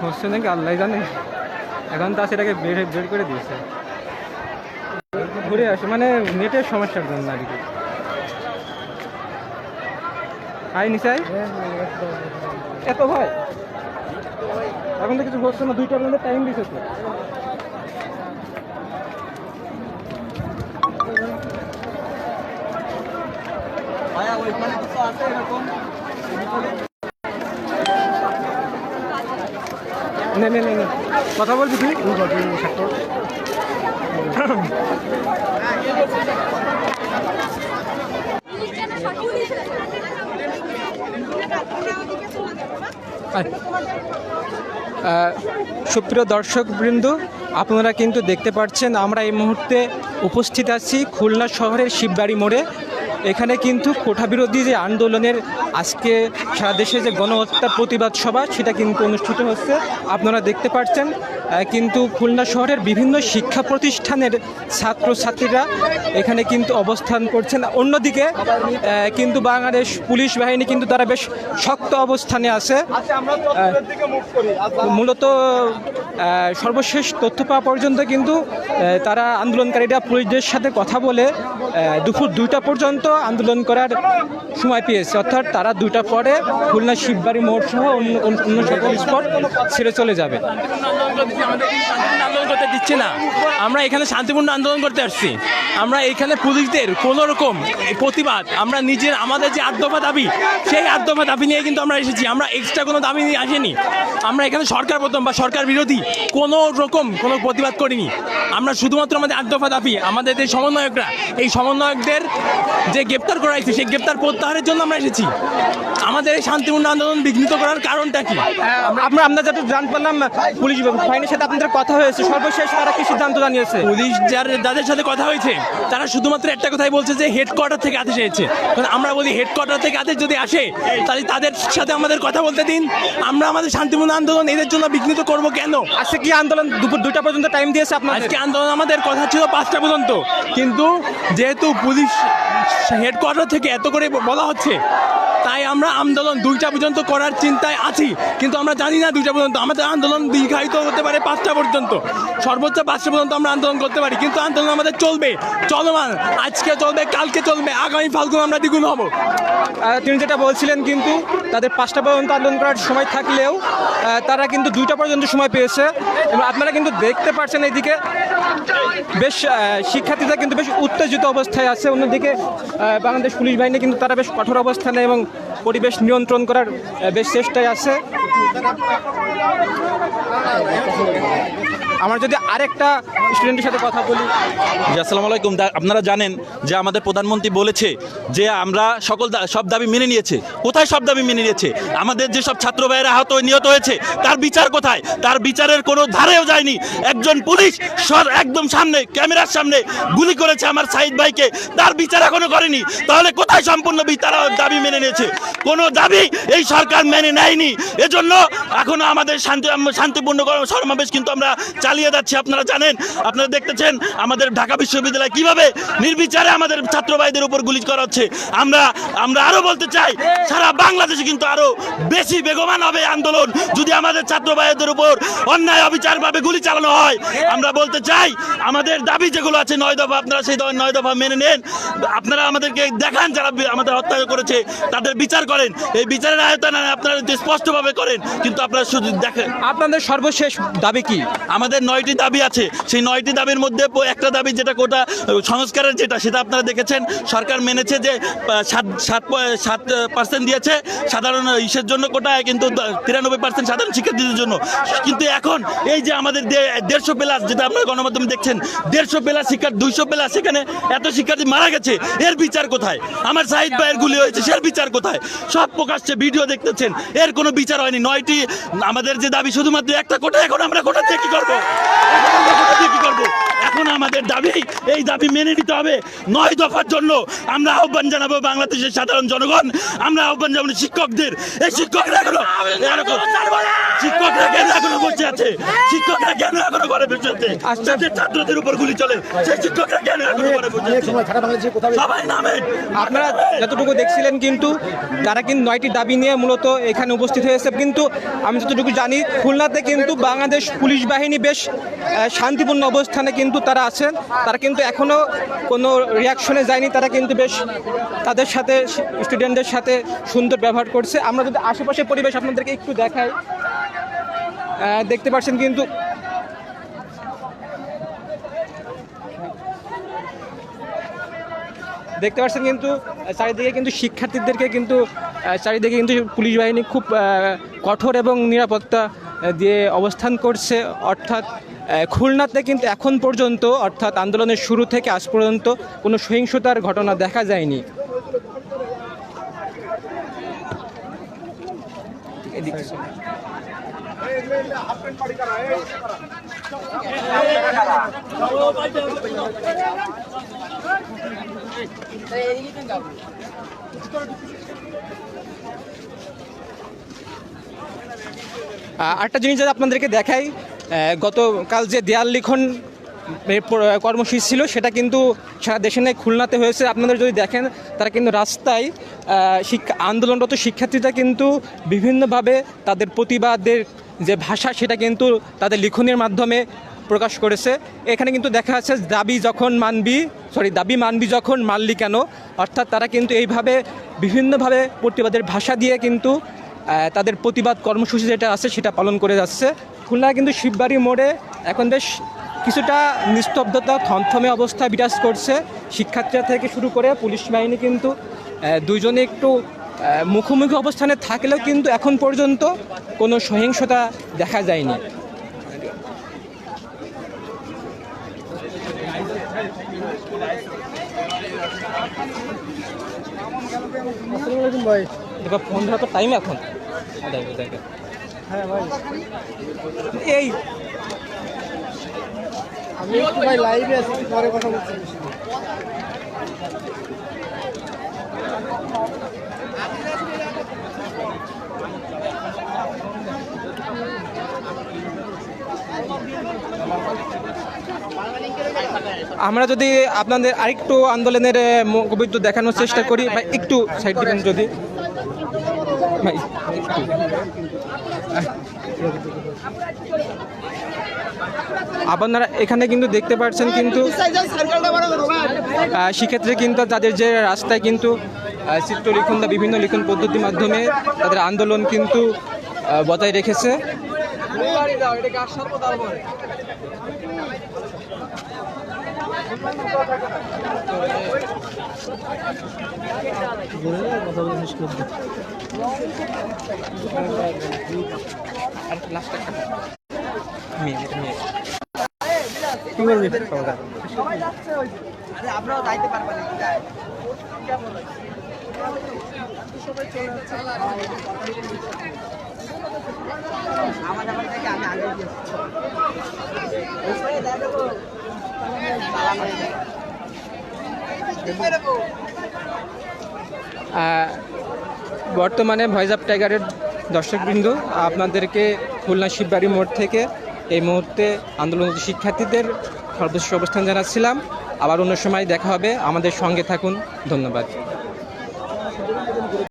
হচ্ছে নাকি আল্লাহ জানে। এখন তো সেটাকে বের করে দিয়েছে, ঘুরে আসে মানে নেটের সমস্যার জন্য আর কি। আই নিচাই এত ভয়, এখন তো কিছু হচ্ছে না, 2টা পর্যন্ত টাইম দিচ্ছে তো। কথা বলবি তুই? সুপ্রিয় দর্শকবৃন্দ, আপনারা কিন্তু দেখতে পাচ্ছেন আমরা এই মুহূর্তে উপস্থিত আছি খুলনা শহরের শিববাড়ি মোড়ে। এখানে কিন্তু কোটা বিরোধী যে আন্দোলনের আজকে সারা দেশে যে গণহত্যা প্রতিবাদ সভা সেটা কিন্তু অনুষ্ঠিত হচ্ছে, আপনারা দেখতে পাচ্ছেন। কিন্তু খুলনা শহরের বিভিন্ন শিক্ষা প্রতিষ্ঠানের ছাত্রছাত্রীরা এখানে কিন্তু অবস্থান করছেন। অন্যদিকে কিন্তু বাংলাদেশ পুলিশ বাহিনী কিন্তু তারা বেশ শক্ত অবস্থানে আছে। মূলত সর্বশেষ তথ্য পাওয়া পর্যন্ত কিন্তু তারা আন্দোলনকারীরা পুলিশদের সাথে কথা বলে দুপুর 2টা পর্যন্ত আন্দোলন করার সময় পেয়েছে, অর্থাৎ তারা 2টার পরে খুলনা শিববাড়ি মোড় সহ অন্য সকল স্পট ছেড়ে চলে যাবে। আন্দোলন করতে দিচ্ছে না, আমরা এখানে শান্তিপূর্ণ আন্দোলন করতে আসছি। আমরা এখানে পুলিশদের কোনো রকম প্রতিবাদ, আমরা আমাদের যে 8 দফা দাবি, সেই 8 দফা দাবি নিয়ে কিন্তু আমরা এসেছি। আমরা এক্সট্রা কোনো দাবি নিয়ে আসিনি। আমরা এখানে সরকার প্রথম বা সরকার বিরোধী কোনো রকম কোনো প্রতিবাদ করিনি। আমরা শুধুমাত্র আমাদের 8 দফা দাবি, আমাদের যে সমন্বয়করা, এই সমন্বয়কদের যে গ্রেপ্তার করা হয়েছে সেই গ্রেপ্তার প্রত্যাহারের জন্য আমরা এসেছি। আমাদের এই শান্তিপূর্ণ আন্দোলন বিঘ্নিত করার কারণটা কি? আমরা যাতে জানতে পারলাম পুলিশ বাহিনীর সাথে আপনাদের কথা হয়েছে, সর্বশেষ তারা কি সিদ্ধান্ত জানিয়েছে? পুলিশ যাদের সাথে কথা হয়েছে তারা শুধুমাত্র একটা কথাই বলছে যে হেডকোয়ার্টার থেকে আদেশ এসেছে। আমরা বলি হেডকোয়ার্টার থেকে আদেশ যদি আসে তাহলে তাদের সাথে আমাদের কথা বলতে দিন। আমরা আমাদের শান্তিপূর্ণ আন্দোলন এদের জন্য বিঘ্নিত করব কেন? আজকে কি আন্দোলন দুপুর 2টা পর্যন্ত টাইম দিয়েছে আপনাদের? আজকে আন্দোলন আমাদের কথা ছিল 5টা পর্যন্ত, কিন্তু যেহেতু পুলিশ হেডকোয়ার্টার থেকে এত করে বলা হচ্ছে তাই আমরা আন্দোলন 2টা পর্যন্ত করার চিন্তায় আছি। কিন্তু আমরা জানি না 2টা পর্যন্ত আমাদের আন্দোলন দীর্ঘায়িত হতে পারে 5টা পর্যন্ত, সর্বোচ্চ 5টা পর্যন্ত আমরা আন্দোলন করতে পারি। কিন্তু আন্দোলন আমাদের চলবে, চলমান, আজকে চলবে, কালকে চলবে, আগামী ফাল্গুন আমরা দ্বিগুণ হব। তিনি যেটা বলছিলেন কিন্তু তাদের 5টা পর্যন্ত আন্দোলন করার সময় থাকলেও তারা কিন্তু 2টা পর্যন্ত সময় পেয়েছে। এবং আপনারা কিন্তু দেখতে পাচ্ছেন এইদিকে বেশ শিক্ষার্থীরা কিন্তু বেশ উত্তেজিত অবস্থায় আছে। অন্যদিকে বাংলাদেশ পুলিশ বাহিনী কিন্তু তারা বেশ কঠোর অবস্থানে এবং পরিবেশ নিয়ন্ত্রণ করার বেশ চেষ্টায় আছে। আমার যদি আরেকটা স্টুডেন্টের সাথে কথা বলি। আসসালামু আলাইকুম। আপনারা জানেন যে আমাদের প্রধানমন্ত্রী বলেছে যে আমরা সব দাবি মেনে নিয়েছে। কোথায় সব দাবি মেনে নিয়েছে? আমাদের যে সব ছাত্র ভাইয়েরা আহত নিহত হয়েছে তার বিচার কোথায়? তার বিচারের কোনো ধারেও যায়নি। একজন পুলিশ একদম সামনে ক্যামেরার সামনে গুলি করেছে আমার সাইদ ভাইকে, তার বিচার এখনো করেনি। তাহলে কোথায় সম্পূর্ণ তারা দাবি মেনে নিয়েছে? কোনো দাবি এই সরকার মেনে নেয়নি। এজন্য এখনো আমাদের শান্তিপূর্ণ সমাবেশ কিন্তু আমরা চালিয়ে যাচ্ছি। আপনারা জানেন, আপনারা দেখতেছেন আমাদের ঢাকা বিশ্ববিদ্যালয় কিভাবে নির্বিচারে আমাদের ছাত্র ভাইদের উপর গুলি করা হচ্ছে। আমরা আরো বলতে চাই, সারা বাংলাদেশে কিন্তু আরো বেশি বেগবান হবে আন্দোলন যদি আমাদের ছাত্র ভাইদের উপর অন্যায় অবিচারভাবে গুলি চালানো হয়। আমরা বলতে চাই আমাদের দাবি যেগুলো আছে 9 দফা, আপনারা সেই 9 দফা মেনে নেন। আপনারা আমাদেরকে দেখান যারা আমাদের হত্যা করেছে তাদের বিচার করেন। এই বিচারের আয়তন আপনারা স্পষ্টভাবে করেন, কিন্তু আপনারা শুধু দেখেন। আপনাদের সর্বশেষ দাবি কি? আমাদের 9টি দাবি আছে। সেই 9টি দাবির মধ্যে একটা দাবি যেটা কোটা সংস্কারের সেটা আপনারা দেখেছেন সরকার মেনেছে যে 7% দিয়েছে সাধারণ ইসের জন্য কোটায়, কিন্তু 93% সাধারণ শিক্ষার্থীদের জন্য। কিন্তু এখন এই যে আমাদের 150+ যেটা আপনারা গণমাধ্যমে দেখছেন, 150+ শিক্ষার্থী, 200+, সেখানে এত শিক্ষার্থী মারা গেছে, এর বিচার কোথায়? আমার সাহিদ ভাইয়ের গুলি হয়েছে, এর বিচার কোথায়? সব প্রকাশ্যে ভিডিও দেখতেছেন, এর কোনো বিচার হয়নি। 9টি আমাদের যে দাবি শুধুমাত্র একটা কোটা, এখন আমরা কোটা দিয়ে কি করবো? এখন আমাদের দাবি, এই দাবি মেনে নিতে হবে। 9 দফার জন্য আমরা আহ্বান জানাবো বাংলাদেশের সাধারণ জনগণ, আমরা আহ্বান জানাবো শিক্ষকদের। এই শিক্ষকরা এখনো শিক্ষকরা কেন এখনো বসে আছে? শিক্ষকরা কেন এখনো ঘরে বসে আছে? যাদের ছাত্রদের উপর গুলি চলে সেই শিক্ষকরা কেন এখনো ঘরে বসে আছে? সবাই নামেন। আপনারা যতটুকু দেখছিলেন কিন্তু তারা কিন্তু 9টি দাবি নিয়ে মূলত এখানে উপস্থিত হয়েছে, কিন্তু আমি যতটুকু জানি খুলনাতে কিন্তু বাংলাদেশ পুলিশ বাহিনী বেশ শান্তিপূর্ণ অবস্থানে কিন্তু তারা আছেন। তারা কিন্তু এখনও কোনো রিয়াকশনে যায়নি, তারা কিন্তু বেশ তাদের সাথে স্টুডেন্টদের সাথে সুন্দর ব্যবহার করছে। আমরা যদি আশেপাশের পরিবেশ আপনাদেরকে একটু দেখাই, দেখতে পাচ্ছেন কিন্তু চারিদিকে কিন্তু শিক্ষার্থীদেরকে কিন্তু চারিদিকে কিন্তু পুলিশ বাহিনী খুব কঠোর এবং নিরাপত্তা দিয়ে অবস্থান করছে। অর্থাৎ খুলনাতে কিন্তু এখন পর্যন্ত অর্থাৎ আন্দোলনের শুরু থেকে আজ পর্যন্ত কোনো সহিংসতার ঘটনা দেখা যায়নি। আরেকটা জিনিস যদি আপনাদেরকে দেখাই, গতকাল যে দেয়াল লিখন কর্মসূচি ছিল সেটা কিন্তু সারা দেশে নেই, খুলনাতে হয়েছে। আপনাদের যদি দেখেন তারা কিন্তু রাস্তায় আন্দোলনরত শিক্ষার্থীরা কিন্তু বিভিন্নভাবে তাদের প্রতিবাদের যে ভাষা সেটা কিন্তু তাদের লিখনের মাধ্যমে প্রকাশ করেছে। এখানে কিন্তু দেখা যাচ্ছে দাবি মানবি যখন মানলি কেন, অর্থাৎ তারা কিন্তু এইভাবে বিভিন্নভাবে প্রতিবাদের ভাষা দিয়ে কিন্তু তাদের প্রতিবাদ কর্মসূচি যেটা আছে সেটা পালন করে যাচ্ছে। খুলনা কিন্তু শিববাড়ি মোড়ে এখন বেশ কিছুটা নিস্তব্ধতা থমথমে অবস্থা বিরাজ করছে। শিক্ষার্থীরা থেকে শুরু করে পুলিশ বাহিনী কিন্তু দুইজনে একটু মুখোমুখি অবস্থানে থাকলেও কিন্তু এখন পর্যন্ত কোনো সহিংসতা দেখা যায়নি। ফোন ধরা তো টাইম এখন হ্যাঁ ভাই, এই আমি ভাই লাইভে আছি, পরে কথা বলছি। আমরা যদি আপনাদের আরেকটু আন্দোলনের মুখবিদ্যুৎ দেখানোর চেষ্টা করি, বা একটু সাইড দিবেন যদি ভাই। আপনারা এখানে কিন্তু দেখতে পাচ্ছেন কিন্তু সেক্ষেত্রে কিন্তু তাদের যে রাস্তায় কিন্তু চিত্রলিখন বা বিভিন্ন লিখন পদ্ধতির মাধ্যমে তাদের আন্দোলন কিন্তু বজায় রেখেছে। আপনারাও যাইতে পারবেন। আমার থেকে আমি আগে বর্তমানে ভয়েস অফ টাইগারের দর্শকবৃন্দ, আপনাদেরকে খুলনা শিববাড়ি মোড় থেকে এই মুহূর্তে আন্দোলনরত শিক্ষার্থীদের সর্বশেষ অবস্থান জানাচ্ছিলাম। আবার অন্য সময় দেখা হবে, আমাদের সঙ্গে থাকুন। ধন্যবাদ।